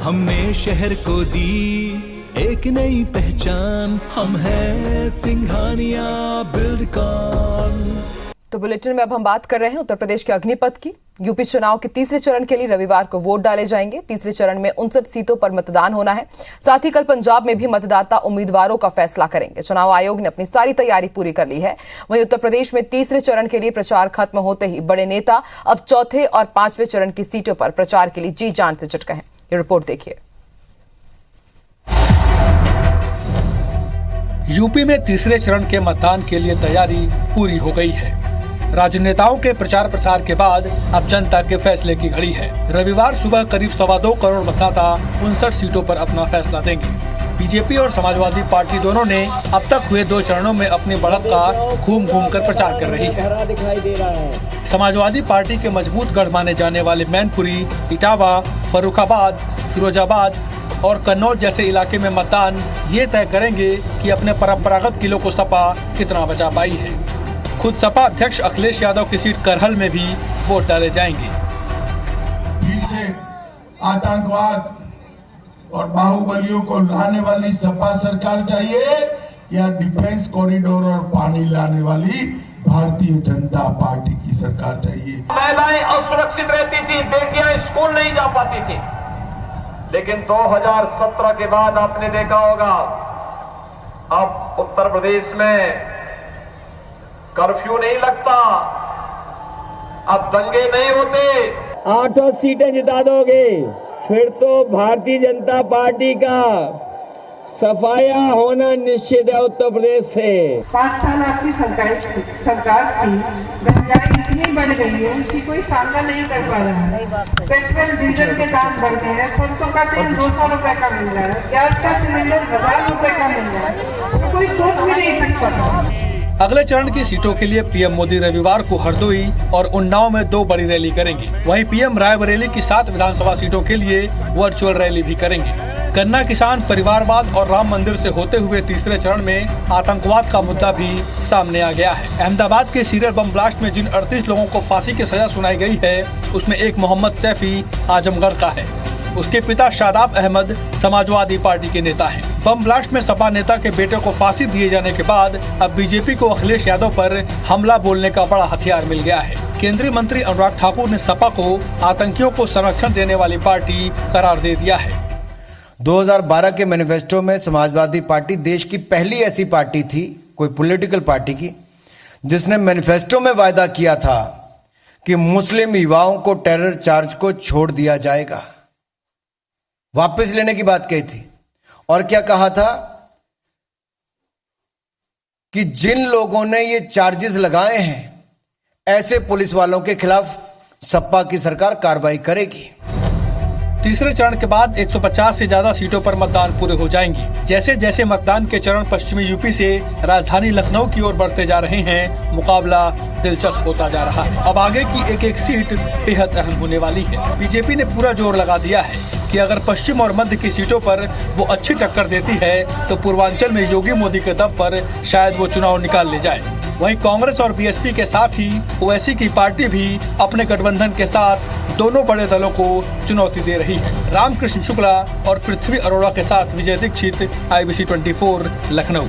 हमने शहर को दी एक नई पहचान, हम हैं सिंघानिया बिल्डकॉन। तो बुलेटिन में अब हम बात कर रहे हैं उत्तर प्रदेश के अग्निपथ की। यूपी चुनाव के तीसरे चरण के लिए रविवार को वोट डाले जाएंगे। तीसरे चरण में 59 सीटों पर मतदान होना है। साथ ही कल पंजाब में भी मतदाता उम्मीदवारों का फैसला करेंगे। चुनाव आयोग ने अपनी सारी तैयारी पूरी कर ली है। वहीं उत्तर प्रदेश में तीसरे चरण के लिए प्रचार खत्म होते ही बड़े नेता अब चौथे और पांचवें चरण की सीटों पर प्रचार के लिए जी जान से जुट गए हैं। ये रिपोर्ट देखिए। यूपी में तीसरे चरण के मतदान के लिए तैयारी पूरी हो गई है। राजनेताओं के प्रचार प्रसार के बाद अब जनता के फैसले की घड़ी है। रविवार सुबह करीब 2.25 करोड़ मतदाता 59 सीटों पर अपना फैसला देंगे। बीजेपी और समाजवादी पार्टी दोनों ने अब तक हुए 2 चरणों में अपनी बढ़त का घूम घूम कर प्रचार कर रही है। समाजवादी पार्टी के मजबूत गढ़ माने जाने वाले मैनपुरी, इटावा, फर्रुखाबाद, फिरोजाबाद और कन्नौज जैसे इलाके में मतदान ये तय करेंगे कि अपने परंपरागत किलों को सपा कितना बचा पाई है। खुद सपा अध्यक्ष अखिलेश यादव की सीट करहल में भी वोट डाले जाएंगे। पीछे आतंकवाद और बाहुबलियों को लाने वाली सपा सरकार चाहिए या डिफेंस कॉरिडोर और पानी लाने वाली भारतीय जनता पार्टी की सरकार चाहिए। महिलाएं असुरक्षित रहती थी, बेटियां स्कूल नहीं जा पाती थी, लेकिन 2017 के बाद आपने देखा होगा अब उत्तर प्रदेश में कर्फ्यू नहीं लगता, अब दंगे नहीं होते। 8 सीटें जिता दोगे फिर तो भारतीय जनता पार्टी का सफाया होना निश्चित है उत्तर प्रदेश से। 5 साल आपकी सरकार थी, महंगाई इतनी बढ़ गई है कि कोई सामना नहीं कर पा रहा है। पेट्रोल डीजल के दाम बढ़ गए हैं, सरसों का तेल 200 रुपए का मिल रहा है, गैस का सिलेंडर 1000 रुपए का मिल रहा है, तो कोई सोच भी नहीं सकता। अगले चरण की सीटों के लिए पीएम मोदी रविवार को हरदोई और उन्नाव में 2 बड़ी रैली करेंगे। वहीं पीएम रायबरेली की 7 विधानसभा सीटों के लिए वर्चुअल रैली भी करेंगे। गन्ना किसान, परिवारवाद और राम मंदिर से होते हुए तीसरे चरण में आतंकवाद का मुद्दा भी सामने आ गया है। अहमदाबाद के सीरियल बम ब्लास्ट में जिन 38 लोगों को फांसी की सजा सुनाई गई है, उसमें एक मोहम्मद सैफी आजमगढ़ का है। उसके पिता शादाब अहमद समाजवादी पार्टी के नेता हैं। बम ब्लास्ट में सपा नेता के बेटे को फांसी दिए जाने के बाद अब बीजेपी को अखिलेश यादव पर हमला बोलने का बड़ा हथियार मिल गया है। केंद्रीय मंत्री अनुराग ठाकुर ने सपा को आतंकियों को संरक्षण देने वाली पार्टी करार दे दिया है। 2012 के मैनिफेस्टो में समाजवादी पार्टी देश की पहली ऐसी पार्टी थी, कोई पॉलिटिकल पार्टी की, जिसने मैनिफेस्टो में वायदा किया था कि मुस्लिम युवाओं को टेरर चार्ज को छोड़ दिया जाएगा, वापस लेने की बात कही थी। और क्या कहा था कि जिन लोगों ने ये चार्जेस लगाए हैं ऐसे पुलिस वालों के खिलाफ सपा की सरकार कार्रवाई करेगी। तीसरे चरण के बाद 150 से ज्यादा सीटों पर मतदान पूरे हो जाएंगे। जैसे जैसे मतदान के चरण पश्चिमी यूपी से राजधानी लखनऊ की ओर बढ़ते जा रहे हैं, मुकाबला दिलचस्प होता जा रहा है। अब आगे की एक एक सीट बेहद अहम होने वाली है। बीजेपी ने पूरा जोर लगा दिया है कि अगर पश्चिम और मध्य की सीटों पर वो अच्छी टक्कर देती है तो पूर्वांचल में योगी मोदी के दम पर शायद वो चुनाव निकाल ले जाए। वहीं कांग्रेस और बीएसपी के साथ ही ओवैसी की पार्टी भी अपने गठबंधन के साथ दोनों बड़े दलों को चुनौती दे रही है। रामकृष्ण शुक्ला और पृथ्वी अरोड़ा के साथ विजय दीक्षित, IBC 24 लखनऊ।